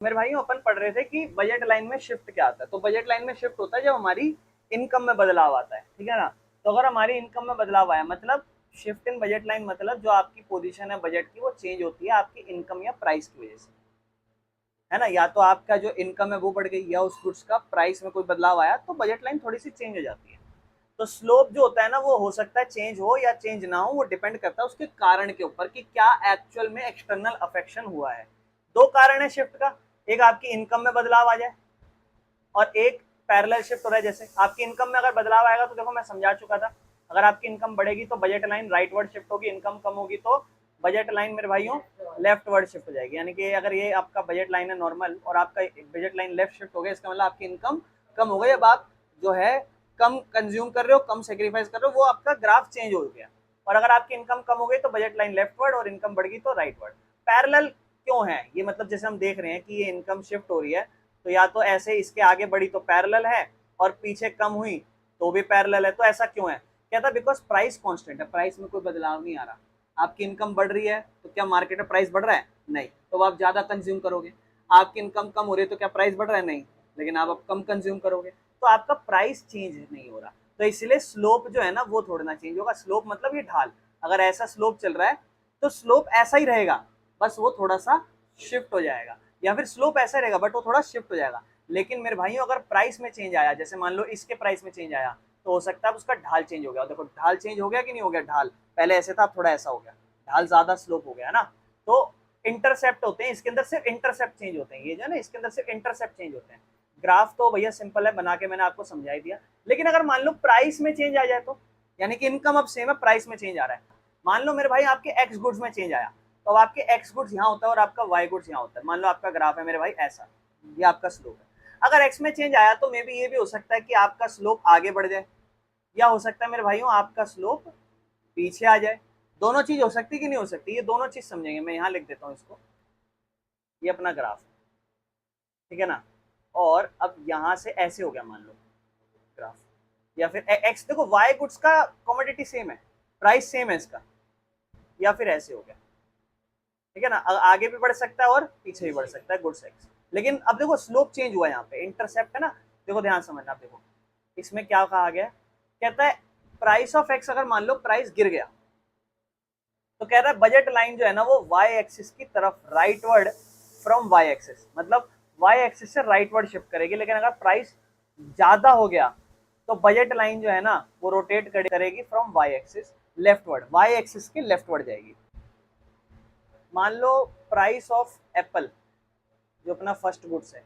मेरे भाई अपन पढ़ रहे थे कि बजट लाइन में शिफ्ट क्या आता है। तो बजट लाइन में शिफ्ट होता है जब हमारी इनकम में बदलाव आता है, ठीक है ना। तो अगर हमारी इनकम में बदलाव आया मतलब शिफ्ट इन बजट लाइन, मतलब जो आपकी पोजीशन है बजट की वो चेंज होती है आपकी इनकम या प्राइस की वजह से, है ना। या तो आपका जो इनकम है वो बढ़ गई या उस गुड्स का प्राइस में कोई बदलाव आया तो बजट लाइन थोड़ी सी चेंज हो जाती है। तो स्लोप जो होता है ना वो हो सकता है चेंज हो या चेंज ना हो, वो डिपेंड करता है उसके कारण के ऊपर कि क्या एक्चुअल में एक्सटर्नल अफेक्शन हुआ है। दो कारण है शिफ्ट का, एक आपकी इनकम में बदलाव आ जाए और एक पैरेलल शिफ्ट हो रहा है। जैसे आपकी इनकम में अगर बदलाव आएगा तो देखो मैं समझा चुका था, अगर आपकी इनकम बढ़ेगी तो बजट लाइन राइटवर्ड शिफ्ट होगी, इनकम कम होगी तो बजट लाइन मेरे भाइयों लेफ्टवर्ड शिफ्ट हो जाएगी। यानी कि अगर ये आपका बजट लाइन है नॉर्मल और आपका बजट लाइन लेफ्ट शिफ्ट हो गया, इसका मतलब आपकी इनकम कम हो गई। अब आप जो है कम कंज्यूम कर रहे हो, कम सेक्रीफाइस कर रहे हो, वो आपका ग्राफ चेंज हो गया। और अगर आपकी इनकम कम हो गई तो बजट लाइन लेफ्टवर्ड और इनकम बढ़ गई तो राइटवर्ड। पैरेलल क्यों है ये, मतलब जैसे हम देख रहे हैं कि ये इनकम शिफ्ट हो रही है तो या तो ऐसे इसके आगे बढ़ी तो पैरेलल है और पीछे कम हुई तो भी पैरेलल है। तो ऐसा क्यों है, क्या था, बिकॉज प्राइस कांस्टेंट है, प्राइस में कोई बदलाव नहीं आ रहा। आपकी इनकम बढ़ रही है तो क्या मार्केट में प्राइस बढ़ रहा है, नहीं, तो आप ज्यादा कंज्यूम करोगे। आपकी इनकम कम हो रही है तो क्या प्राइस बढ़ रहा है, नहीं, लेकिन आप अब कम कंज्यूम करोगे तो आपका प्राइस चेंज नहीं हो रहा। तो इसलिए स्लोप जो है ना वो थोड़ा ना चेंज होगा। स्लोप मतलब ये ढाल, अगर ऐसा स्लोप चल रहा है तो स्लोप ऐसा ही रहेगा, बस वो थोड़ा सा शिफ्ट हो जाएगा, या फिर स्लोप ऐसा रहेगा बट वो थोड़ा शिफ्ट हो जाएगा। लेकिन मेरे भाइयों अगर प्राइस में चेंज आया, जैसे मान लो इसके प्राइस में चेंज आया, तो हो सकता है उसका ढाल चेंज हो गया। देखो ढाल चेंज हो गया कि नहीं हो गया, ढाल पहले ऐसे था अब थोड़ा ऐसा हो गया, ढाल ज्यादा स्लोप हो गया ना। तो इंटरसेप्ट होते हैं इसके अंदर, सिर्फ इंटरसेप्ट चेंज होते हैं, ये जो है ना इसके अंदर सिर्फ इंटरसेप्ट चेंज होते हैं। ग्राफ तो भैया सिंपल है, बना के मैंने आपको समझा ही दिया। लेकिन अगर मान लो प्राइस में चेंज आ जाए तो, यानी कि इनकम अब सेम है, प्राइस में चेंज आ रहा है। मान लो मेरे भाई आपके एक्स गुड्स में चेंज आया, तो अब आपके एक्स गुड्स यहाँ होता है और आपका वाई गुड्स यहाँ होता है। मान लो आपका ग्राफ है मेरे भाई ऐसा, ये आपका स्लोप है। अगर एक्स में चेंज आया तो मे बी ये भी हो सकता है कि आपका स्लोप आगे बढ़ जाए, या हो सकता है मेरे भाइयों आपका स्लोप पीछे आ जाए। दोनों चीज हो सकती कि नहीं हो सकती, ये दोनों चीज समझेंगे। मैं यहाँ लिख देता हूँ इसको, ये अपना ग्राफ, ठीक है ना। और अब यहाँ से ऐसे हो गया मान लो ग्राफ, या फिर एक्स, देखो वाई गुड्स का कमोडिटी सेम है, प्राइस सेम है इसका, या फिर ऐसे हो गया, ठीक है ना। आगे भी बढ़ सकता है और पीछे भी बढ़ सकता है गुड्स एक्स। लेकिन अब देखो स्लोप चेंज हुआ है, यहाँ पे इंटरसेप्ट है ना। देखो ध्यान समझना, आप देखो इसमें क्या कहा गया, कहता है प्राइस ऑफ एक्स, अगर मान लो प्राइस गिर गया तो कह रहा है बजट लाइन जो है ना वो वाई एक्सिस की तरफ राइटवर्ड फ्रॉम वाई एक्सिस, मतलब वाई एक्सिस से राइटवर्ड शिफ्ट करेगी। लेकिन अगर प्राइस ज्यादा हो गया तो बजट लाइन जो है ना वो रोटेट करेगी from Y axis leftward, Y axis के लेफ्टवर्ड जाएगी। मान लो प्राइस ऑफ एप्पल जो अपना फर्स्ट गुड्स है,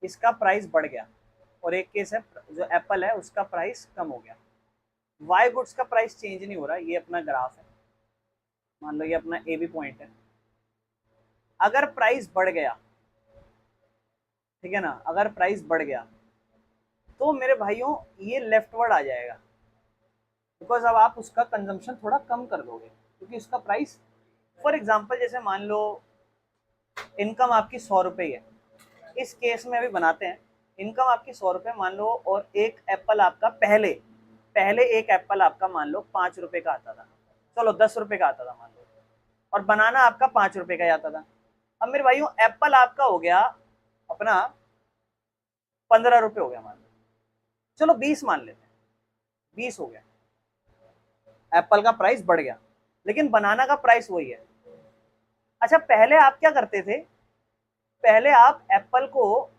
इसका प्राइस बढ़ गया, और एक केस है जो एप्पल है उसका प्राइस कम हो गया। वाई गुड्स का प्राइस चेंज नहीं हो रहा, ये अपना ग्राफ है, मान लो ये अपना ए बी पॉइंट है। अगर प्राइस बढ़ गया, ठीक है ना, अगर प्राइस बढ़ गया तो मेरे भाइयों ये लेफ्टवर्ड आ जाएगा, बिकॉज अब आप उसका कंजम्पशन थोड़ा कम कर दोगे क्योंकि उसका प्राइस, फॉर एग्जाम्पल जैसे मान लो इनकम आपकी 100 रुपये है, इस केस में अभी बनाते हैं, इनकम आपकी 100 रुपये मान लो, और एक एप्पल आपका पहले पहले एक एप्पल आपका मान लो 5 रुपए का आता था, चलो 10 रुपए का आता था मान लो, और बनाना आपका 5 रुपए का ही आता था। अब मेरे भाइयों एप्पल आपका हो गया अपना 15 रुपए हो गया मान लो, चलो 20 मान लेते हैं, 20 हो गया, एप्पल का प्राइस बढ़ गया लेकिन बनाना का प्राइस वही है। अच्छा पहले आप क्या करते थे, पहले आप एप्पल को,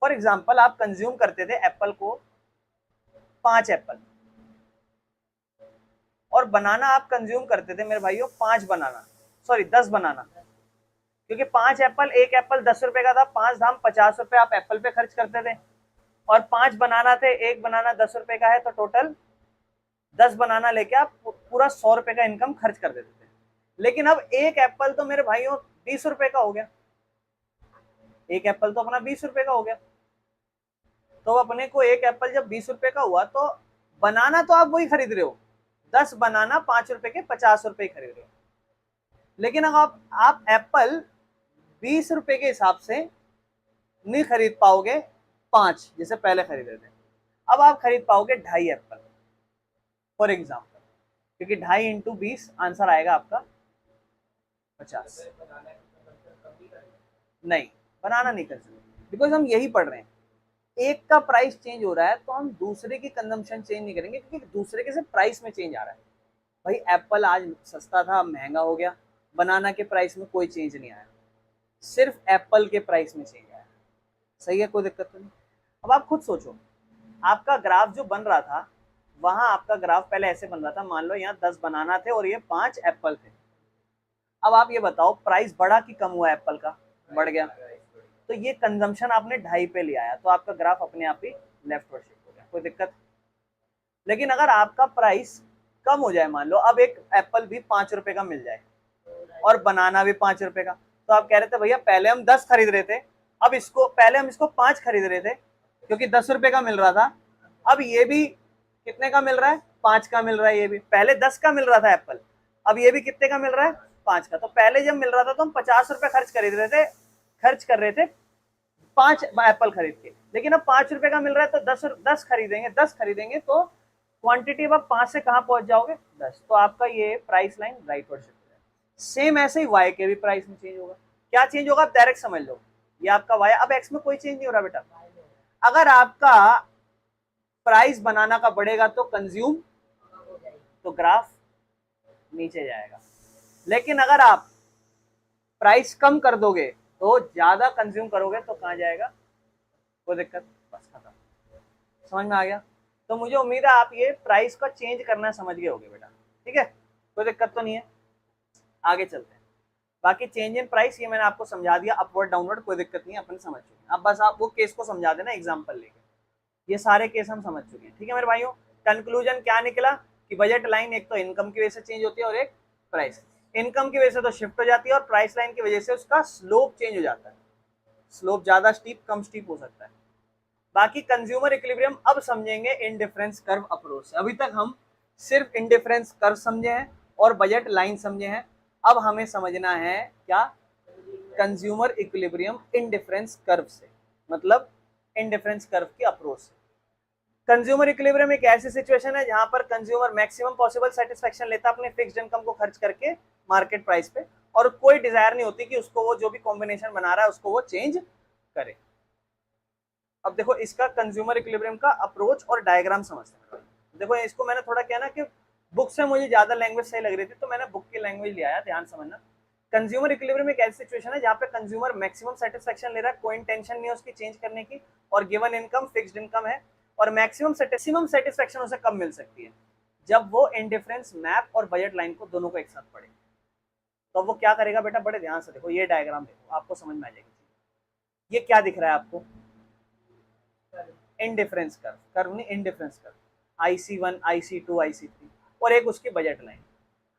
फॉर एग्जाम्पल आप कंज्यूम करते थे एप्पल को 5 एप्पल, और बनाना आप कंज्यूम करते थे मेरे भाइयों 5 बनाना, सॉरी 10 बनाना, क्योंकि 5 एप्पल, एक एप्पल 10 रुपए का था, 5 धाम 50 रुपए आप एप्पल पे खर्च करते थे, और 5 बनाना थे, एक बनाना 10 रुपए का है, तो टोटल 10 बनाना लेके आप पूरा 100 रुपए का इनकम खर्च कर देते थे। लेकिन अब एक एप्पल तो मेरे भाइयों 20 रुपए का हो गया, एक एप्पल तो अपना 20 रुपए का हो गया। तो अपने को एक एप्पल जब 20 रुपए का हुआ तो बनाना तो आप वही खरीद रहे हो, 10 बनाना 5 रुपए के 50 रुपए खरीद रहे हो। लेकिन अगर आप एप्पल 20 रुपए के हिसाब से नहीं खरीद पाओगे 5 जैसे पहले खरीदे थे, अब आप खरीद पाओगे 2.5 एप्पल फॉर एग्जाम्पल, क्योंकि 2.5 × 20 आंसर आएगा आपका 50। नहीं, बनाना नहीं कंज्यूम, बिकॉज हम यही पढ़ रहे हैं, एक का प्राइस चेंज हो रहा है तो हम दूसरे की कंजम्पशन चेंज नहीं करेंगे, क्योंकि दूसरे के सिर्फ प्राइस में चेंज आ रहा है। भाई एप्पल आज सस्ता था, अब महंगा हो गया, बनाना के प्राइस में कोई चेंज नहीं आया, सिर्फ एप्पल के प्राइस में चेंज आया। सही है, कोई दिक्कत तो नहीं। अब आप खुद सोचो, आपका ग्राफ जो बन रहा था, वहां आपका ग्राफ पहले ऐसे बन रहा था, मान लो यहाँ 10 बनाना थे और ये 5 एप्पल थे। अब आप ये बताओ प्राइस बढ़ा कि कम हुआ, एप्पल का बढ़ गया, तो ये कंजम्पशन आपने 2.5 पे ले आया, तो आपका ग्राफ अपने आप ही लेफ्ट वर्ड शिफ्ट हो गया, कोई दिक्कत। लेकिन अगर आपका प्राइस कम हो जाए, मान लो अब एक एप्पल भी 5 रुपए का मिल जाए और बनाना भी 5 रुपए का, तो आप कह रहे थे भैया पहले हम 10 खरीद रहे थे, अब इसको पहले हम इसको 5 खरीद रहे थे क्योंकि 10 रुपए का मिल रहा था, अब ये भी कितने का मिल रहा है, 5 का मिल रहा है। ये भी पहले 10 का मिल रहा था एप्पल, अब ये भी कितने का मिल रहा है, 5 का। तो पहले जब मिल रहा था तो हम 50 रुपए खर्च कर रहे थे 5 एप्पल खरीद के, लेकिन अब 5 रुपए का मिल रहा है तो 10 खरीदेंगे तो क्वांटिटी अब 5 से कहां पहुंच जाओगे, 10। तो आपका ये price line right word shift हो जाएगा। सेम ऐसे ही वाई के भी प्राइस में चेंज होगा। क्या चेंज होगा, आप डायरेक्ट समझ लो, ये आपका वाई, अब एक्स में कोई चेंज नहीं हो रहा बेटा। अगर आपका प्राइस बनाना का बढ़ेगा तो कंज्यूम, तो ग्राफ नीचे जाएगा, लेकिन अगर आप प्राइस कम कर दोगे तो ज्यादा कंज्यूम करोगे तो कहां जाएगा, कोई दिक्कत, बस खत्म। समझ में आ गया। तो मुझे उम्मीद है आप ये प्राइस का चेंज करना समझ गए होगे बेटा, ठीक है, कोई दिक्कत तो नहीं है। आगे चलते हैं। बाकी चेंज इन प्राइस ये मैंने आपको समझा दिया, अपवर्ड डाउनवर्ड कोई दिक्कत नहीं है, अपन समझ चुके हैं। अब बस आप वो केस को समझा देना एग्जाम्पल लेके, ये सारे केस हम समझ चुके हैं, ठीक है मेरे भाइयों। कंक्लूजन क्या निकला कि बजट लाइन एक तो इनकम की वजह से चेंज होती है और एक प्राइस, इनकम की वजह से तो शिफ्ट हो जाती है और प्राइस लाइन की वजह से उसका स्लोप चेंज हो जाता है, स्लोप ज्यादा स्टीप कम स्टीप हो सकता है। बाकी कंज्यूमर इक्विलिब्रियम अब समझेंगे इंडिफरेंस कर्व अप्रोच से। अभी तक हम सिर्फ इंडिफरेंस कर्व समझे हैं और बजट लाइन समझे हैं, अब हमें समझना है क्या, कंज्यूमर इक्विलिब्रियम इंडिफरेंस कर्व से, मतलब इंडिफरेंस कर्व की अप्रोच से। कंज्यूमर इक्विलिब्रियम एक ऐसी सिचुएशन है जहां पर कंज्यूमर मैक्सिमम पॉसिबल सेटिस्फेक्शन लेता है अपने फिक्स्ड इनकम को खर्च करके मार्केट प्राइस पे, और कोई डिजायर नहीं होती कि उसको वो जो भी कॉम्बिनेशन बना रहा है उसको वो चेंज करे। अब देखो इसका कंज्यूमर इक्विलिब्रियम का अप्रोच और डायग्राम समझते हैं। देखो इसको मैंने थोड़ा क्या ना कि बुक से मुझे ज्यादा लैंग्वेज सही लग रही थी तो मैंने बुक की लैंग्वेज ले आया, ध्यान समझना। कंज्यूमर इक्विलिब्रियम एक ऐसी सिचुएशन है जहाँ पे कंज्यूमर मैक्सिमम सेटिस्फेक्शन ले रहा है, कोई इंटेंशन नहीं है उसकी चेंज करने की, और गिवन इनकम फिक्स्ड इनकम है, और मैक्सिमम सेटिस्फेक्शन उसे कब मिल सकती है, जब वो इंडिफरेंस मैप और बजट लाइन को दोनों को एक साथ पढ़े। तो वो क्या करेगा बेटा, बड़े ध्यान से देखो, ये डायग्राम देखो आपको समझ में आ जाएगी। ये क्या दिख रहा है आपको, इंडिफरेंस कर्व, कर्व नहीं indifference curve, IC1 IC2 IC3, और एक उसकी बजट लाइन।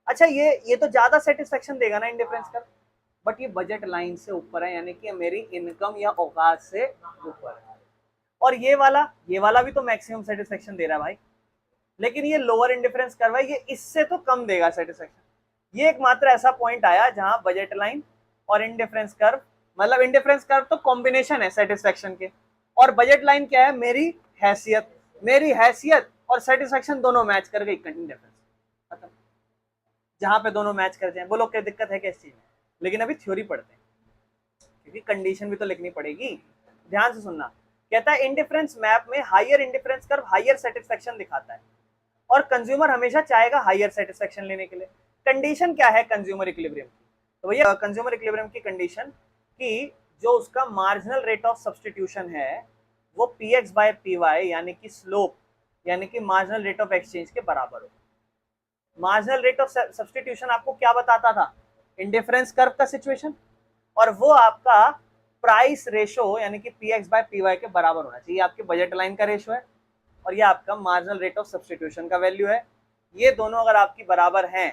अच्छा ये तो ज्यादा सेटिस्फेक्शन देगा ना इंडिफरेंस कर्व, बट ये बजट लाइन से ऊपर है, यानी कि मेरी इनकम या औकात से ऊपर है। और ये वाला भी तो मैक्सिमम सेटिस्फेक्शन दे रहा है भाई, लेकिन ये लोअर इंडिफरेंस कर्व है, ये इससे तो कम देगा सेटिस्फेक्शन। ये एकमात्र ऐसा पॉइंट आया जहां बजट लाइन और इंडिफरेंस कर्व, मतलब इंडिफरेंस कर्व तो कॉम्बिनेशन है सेटिस्फेक्शन के, और बजट लाइन क्या है, मेरी हैसियत और सेटिस्फेक्शन दोनों मैच कर गई, इंडिफरेंस खत्म। जहां पे दोनों मैच कर जाए, बोलो क्या दिक्कत है किस चीज में, लेकिन अभी थ्योरी पढ़ते हैं क्योंकि कंडीशन भी तो लिखनी पड़ेगी। ध्यान से सुनना, कहता है इंडिफरेंस मैप में higher indifference curve higher satisfaction दिखाता है, और कंज्यूमर हमेशा चाहेगा हायर सेटिस्फेक्शन लेने के लिए। कंडीशन क्या है कंज्यूमर इक्विलिब्रियम की, तो भैया कंज्यूमर इक्विलिब्रियम की कंडीशन कि जो उसका मार्जिनल रेट ऑफ सब्स्टिट्यूशन है वो px बाय py यानी कि स्लोप यानी कि मार्जिनल रेट ऑफ एक्सचेंज के बराबर हो। मार्जिनल रेट ऑफ सब्स्टिट्यूशन आपको क्या बताता था, इंडिफरेंस कर्व का सिचुएशन, और वो आपका प्राइस रेशो यानी कि px बाय py के बराबर होना चाहिए। आपके बजट लाइन का रेशो है और ये आपका मार्जिनल रेट ऑफ सब्स्टिट्यूशन का वैल्यू है। ये दोनों अगर आपकी बराबर हैं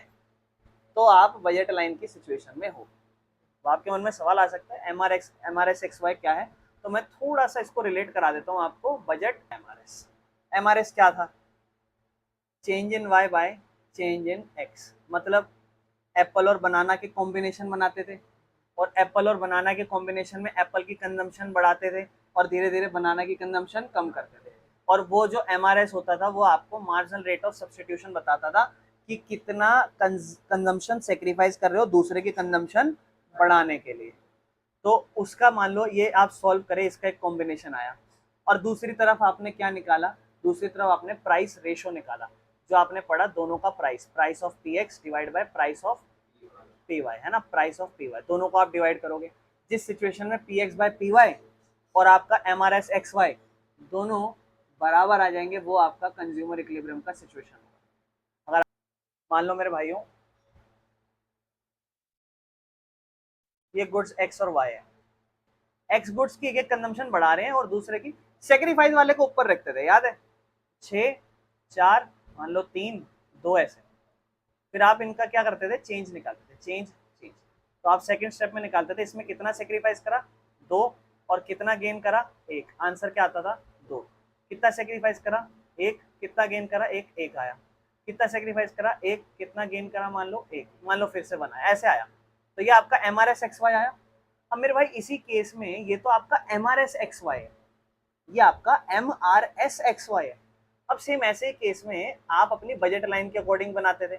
तो आप बजट लाइन की सिचुएशन में हो। तो आपके मन में सवाल आ सकता है MRS XY क्या है, तो मैं थोड़ा सा इसको रिलेट करा देता हूँ आपको। बजट MRS क्या था, change in Y by change in X, मतलब एप्पल और बनाना के कॉम्बिनेशन बनाते थे, और एप्पल और बनाना के कॉम्बिनेशन में एप्पल की कंजम्पशन बढ़ाते थे और धीरे धीरे बनाना की कंजम्पशन कम करते थे, और वो जो MRS होता था वो आपको मार्जिनल रेट ऑफ सब्स्टिट्यूशन बताता था कि कितना कंजम्पशन सेक्रीफाइस कर रहे हो दूसरे की कंजम्पशन बढ़ाने के लिए। तो उसका मान लो ये आप सॉल्व करें, इसका एक कॉम्बिनेशन आया, और दूसरी तरफ आपने क्या निकाला, दूसरी तरफ आपने प्राइस रेशो निकाला, जो आपने पढ़ा दोनों का price, price of P X divide by price of P Y, है ना, प्राइस ऑफ पी वाई, दोनों को आप डिवाइड करोगे। जिस सिचुएशन में P X by P Y और आपका M R S X Y दोनों बराबर आ जाएंगे, वो आपका कंज्यूमर इक्विलिब्रियम का सिचुएशन होगा। अगर मान लो मेरे भाइयों ये गुड्स एक्स और वाई है, एक्स गुड्स की एक कंजम्पशन बढ़ा रहे हैं और दूसरे की सेक्रीफाइस वाले को ऊपर रखते थे, याद है, 6 4 मान लो 3 2 ऐसे, फिर आप इनका क्या करते थे, चेंज निकालते थे, चेंज चेंज। तो आप सेकंड स्टेप में निकालते थे, इसमें कितना सेक्रीफाइस करा 2 और कितना गेन करा 1, आंसर क्या आता था 2। कितना सेक्रीफाइस करा 1, कितना गेन करा 1, 1 आया, कितना सेक्रीफाइस करा 1, कितना गेन करा मान लो 1, मान लो फिर से बना ऐसे आया, तो ये आपका M R S X Y आया। अब मेरे भाई इसी केस में ये तो आपका M R S X Y है, ये आपका M R S X Y है। अब सेम ऐसे केस में आप अपनी बजट लाइन के अकॉर्डिंग बनाते थे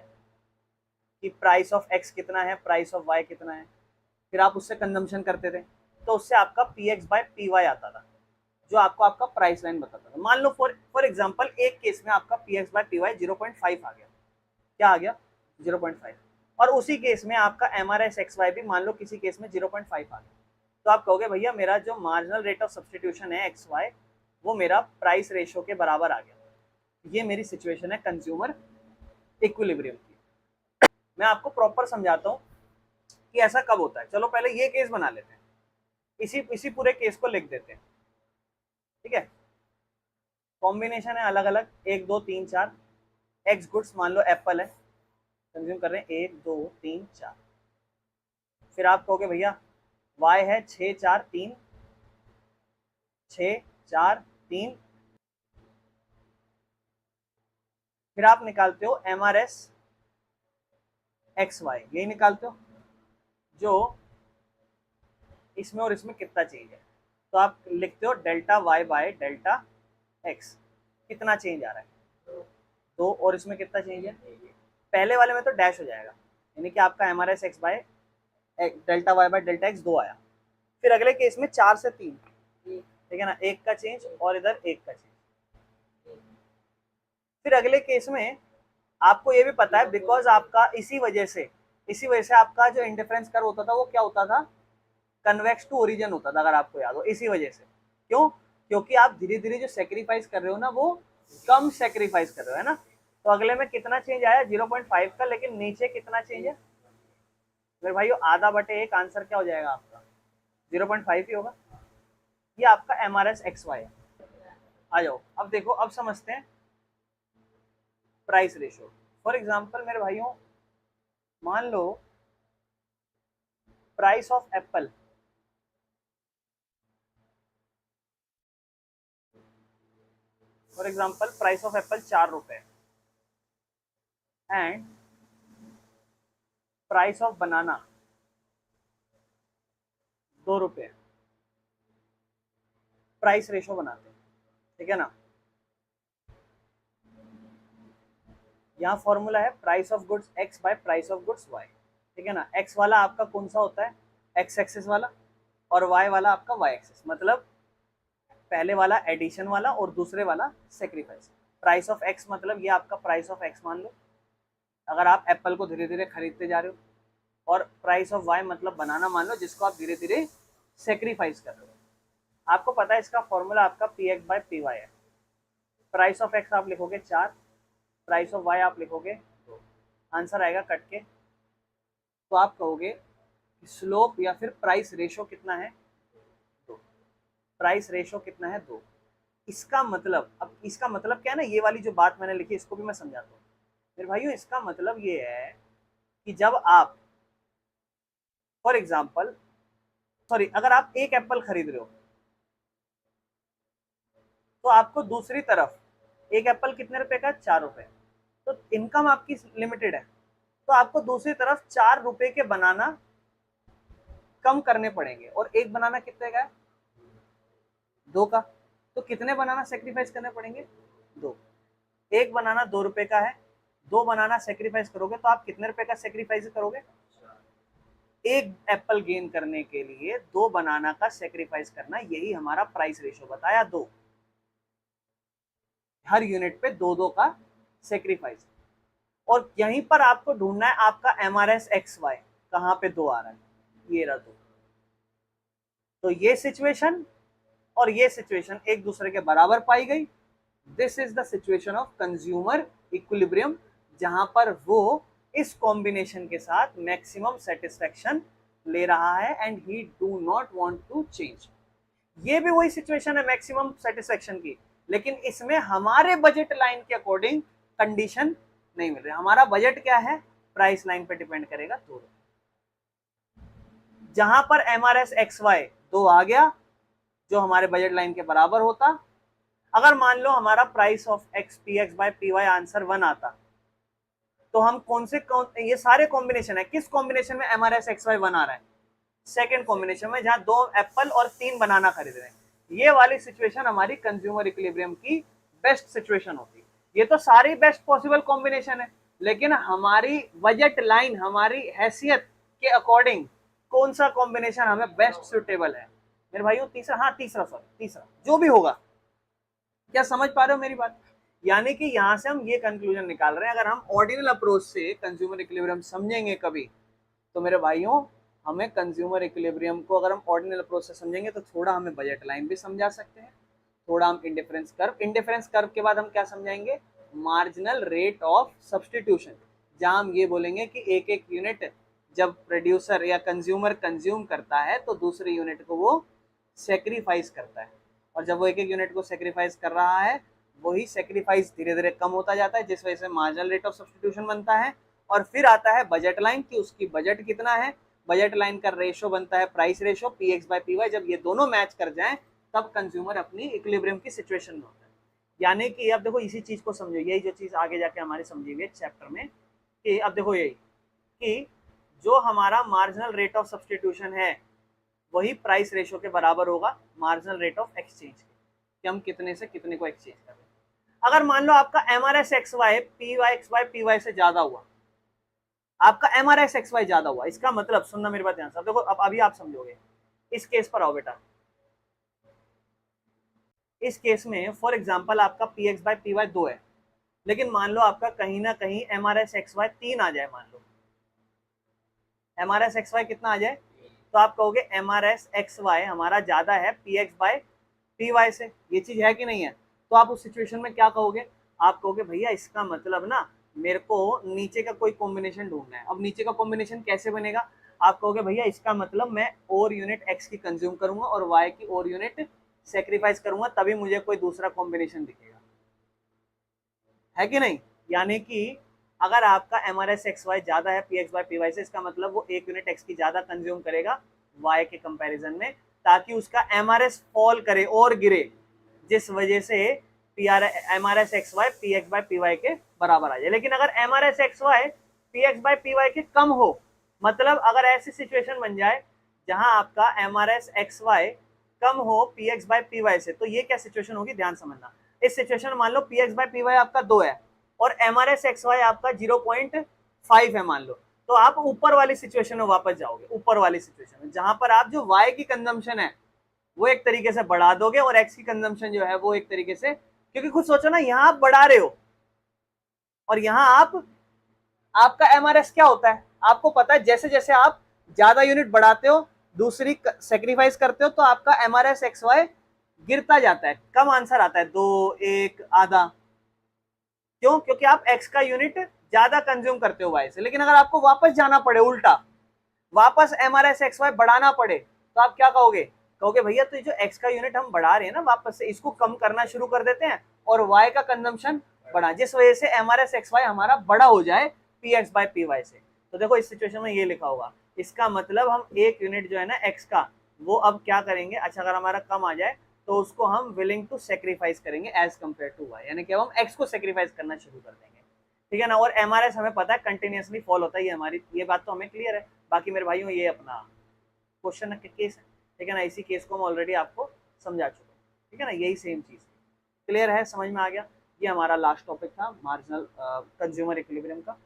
कि प्राइस ऑफ एक्स कितना है, प्राइस ऑफ वाई कितना है, फिर आप उससे कंजम्पशन करते थे, तो उससे आपका P X by P Y आता था, जो आपको आपका प्राइस लाइन बताता था। मान लो फॉर एग्जांपल एक केस में आपका P X by P Y 0.5 आ गया, क्या आ गया 0.5, और उसी केस में आपका M R S X Y भी मान लो किसी केस में 0.5 आ गया, तो आप कहोगे भैया मेरा जो मार्जिनल रेट ऑफ सब्सटीट्यूशन है एक्स वाई वो मेरा प्राइस रेशो के बराबर आ गया। ये मेरी सिचुएशन है कंज्यूमर इक्विलिब्रियम की। मैं आपको प्रॉपर समझाता हूँ कि ऐसा कब होता है। चलो पहले ये केस बना लेते हैं, इसी पूरे केस को लिख देते हैं, ठीक है। कॉम्बिनेशन है अलग अलग 1 2 3 4, एक्स गुड्स मान लो एप्पल है, कंज्यूम कर रहे हैं 1 2 3 4, फिर आप कहोगे भैया वाई है 6 4 3 6 4 3, फिर आप निकालते हो M R S X Y, यही निकालते हो जो इसमें और इसमें कितना चेंज है, तो आप लिखते हो delta Y by delta X, कितना चेंज आ रहा है 2, और इसमें कितना चेंज है, पहले वाले में तो डैश हो जाएगा, यानी कि आपका M R S X by delta Y by delta X 2 आया। फिर अगले केस में 4 से 3, ठीक है ना, 1 का चेंज और इधर 1 का चेंज। फिर अगले केस में आपको ये भी पता है बिकॉज आपका इसी वजह से आपका जो इंडिफरेंस कर्व होता था वो क्या होता था, कन्वेक्स टू ओरिजिन होता था, अगर आपको याद हो, इसी वजह से। क्यों, क्योंकि आप धीरे धीरे जो सेक्रीफाइस कर रहे हो ना वो कम सेक्रीफाइस कर रहे हो, है ना। तो अगले में कितना चेंज आया 0.5 का, लेकिन नीचे कितना चेंज है मेरे भाइयों, आधा बटे 1, आंसर क्या हो जाएगा आपका 0.5 ही होगा। ये आपका M R S X Y है। आ जाओ अब देखो, अब समझते हैं प्राइस रेशो। फॉर एग्जाम्पल मेरे भाइयों मान लो price of Apple, for example price of Apple 4 रुपए एंड प्राइस ऑफ बनाना 2 रुपए, प्राइस रेशो बनाते हैं, ठीक है ना। यहाँ फॉर्मूला है price of goods X by price of goods Y, ठीक है ना। एक्स वाला आपका कौन सा होता है, एक्स एक्सिस वाला, और वाई वाला आपका वाई एक्सिस, मतलब पहले वाला एडिशन वाला और दूसरे वाला सेक्रीफाइस। प्राइस ऑफ एक्स मतलब ये आपका प्राइस ऑफ एक्स मान लो, अगर आप एप्पल को धीरे धीरे खरीदते जा रहे हो, और प्राइस ऑफ वाई मतलब बनाना मान लो जिसको आप धीरे धीरे सेक्रीफाइस कर रहे हो। आपको पता है इसका फॉर्मूला आपका P X by P Y है। प्राइस ऑफ एक्स आप लिखोगे 4, प्राइस ऑफ वाई आप लिखोगे 2, आंसर आएगा कट के। तो आप कहोगे स्लोप या फिर प्राइस रेशो कितना है 2, प्राइस रेशो कितना है 2। इसका मतलब, अब इसका मतलब क्या है ना, ये वाली जो बात मैंने लिखी इसको भी मैं समझाता हूँ मेरे भाइयों। इसका मतलब ये है कि जब आप फॉर एग्जाम्पल सॉरी अगर आप एक एप्पल खरीद रहे हो तो आपको दूसरी तरफ एक एप्पल कितने रुपए का 4 रुपए, तो इनकम आपकी लिमिटेड है, तो आपको दूसरी तरफ 4 रुपए के बनाना कम करने पड़ेंगे, और एक बनाना कितने का है 2 का, तो कितने बनाना सेक्रीफाइस करने पड़ेंगे 2। एक बनाना 2 रुपए का है, 2 बनाना सेक्रीफाइस करोगे तो आप कितने रुपए का सेक्रीफाइस करोगे, एक एप्पल गेन करने के लिए 2 बनाना का सेक्रीफाइस करना, यही हमारा प्राइस रेशो बताया, 2 हर यूनिट पे 2 का सेक्रीफाइस। और यहीं पर आपको ढूंढना है आपका MRS XY कहां पे 2 आ रहा है, ये रहा 2। तो ये सिचुएशन और ये सिचुएशन एक दूसरे के बराबर पाई गई। This is the situation of consumer equilibrium, जहां पर वो इस कॉम्बिनेशन के साथ मैक्सिमम सेटिस्फेक्शन ले रहा है and he do not want to change. ये भी वही सिचुएशन है मैक्सिमम सेटिस्फेक्शन की, लेकिन इसमें हमारे बजट लाइन के अकॉर्डिंग कंडीशन नहीं मिल रही। हमारा बजट क्या है, प्राइस लाइन पे डिपेंड करेगा 2। जहां पर MRS XY 2 आ गया जो हमारे बजट लाइन के बराबर होता। अगर मान लो हमारा price of X PX by PY answer 1 आता, तो हम ये सारे कॉम्बिनेशन है, किस कॉम्बिनेशन में MRS XY 1 आ रहा है, सेकेंड कॉम्बिनेशन में, जहां 2 एप्पल और 3 बनाना खरीद रहे हैं। ये वाली सिचुएशन हमारी कंज्यूमर इक्विलिब्रियम की बेस्ट सिचुएशन होती है। ये तो सारी बेस्ट पॉसिबल कॉम्बिनेशन है, लेकिन हमारी बजट लाइन, हमारी हैसियत के अकॉर्डिंग कौन सा कॉम्बिनेशन हमें बेस्ट सुटेबल है मेरे भाइयों, तीसरा जो भी होगा। क्या समझ पा रहे हो मेरी बात? यानी कि यहां से हम ये कंक्लूजन निकाल रहे हैं, अगर हम ऑर्डिनल अप्रोच से कंज्यूमर इक्विलिब्रियम समझेंगे कभी, तो मेरे भाइयों हमें कंज्यूमर इक्विलिब्रियम को अगर हम ऑर्डिनल अप्रोच से समझेंगे तो थोड़ा हमें बजट लाइन भी समझा सकते हैं, थोड़ा हम इंडिफरेंस कर्व के बाद हम क्या समझाएंगे, मार्जिनल रेट ऑफ सब्सटीट्यूशन, जहां हम ये बोलेंगे कि एक एक यूनिट जब प्रोड्यूसर या कंज्यूमर कंज्यूम करता है तो दूसरे यूनिट को वो सेक्रीफाइस करता है, और जब वो एक एक यूनिट को सेक्रीफाइस कर रहा है वही सेक्रीफाइस धीरे धीरे कम होता जाता है, जिस वजह से मार्जिनल रेट ऑफ सब्सटीट्यूशन बनता है। और फिर आता है बजट लाइन कि उसकी बजट कितना है, बजट लाइन का रेशो बनता है price ratio PX by PY। जब ये दोनों मैच कर जाएं तब कंज्यूमर अपनी इक्विलिब्रियम की सिचुएशन में होता है। यानी कि अब देखो इसी चीज को समझो, यही जो चीज आगे जाके हमारी समझी हुई है चैप्टर में, कि अब देखो यही कि जो हमारा मार्जिनल रेट ऑफ सब्सटीट्यूशन है वही प्राइस रेशो के बराबर होगा मार्जिनल रेट ऑफ एक्सचेंज के, कि हम कितने से कितने को एक्सचेंज कर रहे हैं। अगर मान लो आपका MRS XY PX by PY से ज्यादा हुआ, आपका MRS XY ज्यादा हुआ, इसका मतलब सुनना मेरी बात ध्यान से, देखो अब अभी आप समझोगे। इस केस पर आओ बेटा, इस केस में फॉर एग्जांपल आपका PX बाय PY 2 है, लेकिन मान लो आपका कहीं ना कहीं MRS XY 3 आ जाए, मान लो MRS XY कितना आ जाए, तो आप कहोगे MRS XY हमारा ज्यादा है PX बाय PY से, ये चीज है कि नहीं है? तो आप उस सिचुएशन में क्या कहोगे, आप कहोगे भैया इसका मतलब ना मेरे को नीचे का कोई कॉम्बिनेशन ढूंढना है। अब नीचे का कॉम्बिनेशन कैसे बनेगा, आप कहोगे भैया इसका मतलब मैं और यूनिट X की कंज्यूम करूंगा और Y की और यूनिट सेक्रीफाइस करूंगा, तभी मुझे कोई दूसरा कॉम्बिनेशन दिखेगा, है कि नहीं? यानी कि अगर आपका MRS XY ज्यादा है PX बाय PY से, इसका मतलब वो एक यूनिट X की ज्यादा कंज्यूम करेगा Y के कंपैरिजन में, ताकि उसका MRS फॉल करे और गिरे, जिस वजह से MRS XY PX by PY के बराबर आ जाए। लेकिन अगर MRS XY PX by PY के कम हो, मतलब अगर ऐसी सिचुएशन बन जाए जहां आपका MRS XY कम हो PX बाय PY से, तो ये क्या सिचुएशन होगी, ध्यान समझना। इस सिचुएशन में मान लो PX बाय PY आपका 2 है और MRS XY आपका 0.5 है मान लो, तो आप ऊपर वाली सिचुएशन में वापस जाओगे, ऊपर वाली सिचुएशन में जहां पर आप जो Y की कंजम्पशन है वो एक तरीके से बढ़ा दोगे और X की कंजम्पशन जो है वो एक तरीके से, क्योंकि खुद सोचो ना, यहां आप बढ़ा रहे हो और यहां आपका MRS क्या होता है आपको पता है, जैसे जैसे आप ज्यादा यूनिट बढ़ाते हो, दूसरी सेक्रीफाइस करते हो, तो आपका MRS XY गिरता जाता है, कम आंसर आता है, 2, 1, आधा। क्यों? क्योंकि आप X का यूनिट ज्यादा कंज्यूम करते हो Y से। लेकिन अगर आपको वापस जाना पड़े, उल्टा वापस MRS XY बढ़ाना पड़े, तो आप क्या कहोगे, कहोगे भैया तो जो X का यूनिट हम बढ़ा रहे हैं ना वापस से, इसको कम करना शुरू कर देते हैं और Y का कंजम्पशन बढ़ा, जिस वजह से MRS XY हमारा बड़ा हो जाए PX बाय PY से। तो देखो इस सिचुएशन में ये लिखा होगा, इसका मतलब हम एक यूनिट जो है ना X का, वो अब क्या करेंगे, अच्छा अगर हमारा कम आ जाए तो उसको हम विलिंग टू सेक्रीफाइस करेंगे एज कम्पेयर टू Y, यानी कि अब हम X को सेक्रीफाइस करना शुरू कर देंगे, ठीक है ना। और MRS हमें पता है कंटिन्यूसली फॉल होता है, हमारी ये बात तो हमें क्लियर है। बाकी मेरे भाइयों ये अपना क्वेश्चन केस है, ठीक है ना, इसी केस को हम ऑलरेडी आपको समझा चुके हैं, ठीक है ना, यही सेम चीज क्लियर है, समझ में आ गया। ये हमारा लास्ट टॉपिक था मार्जिनल कंज्यूमर इक्विलिब्रियम का।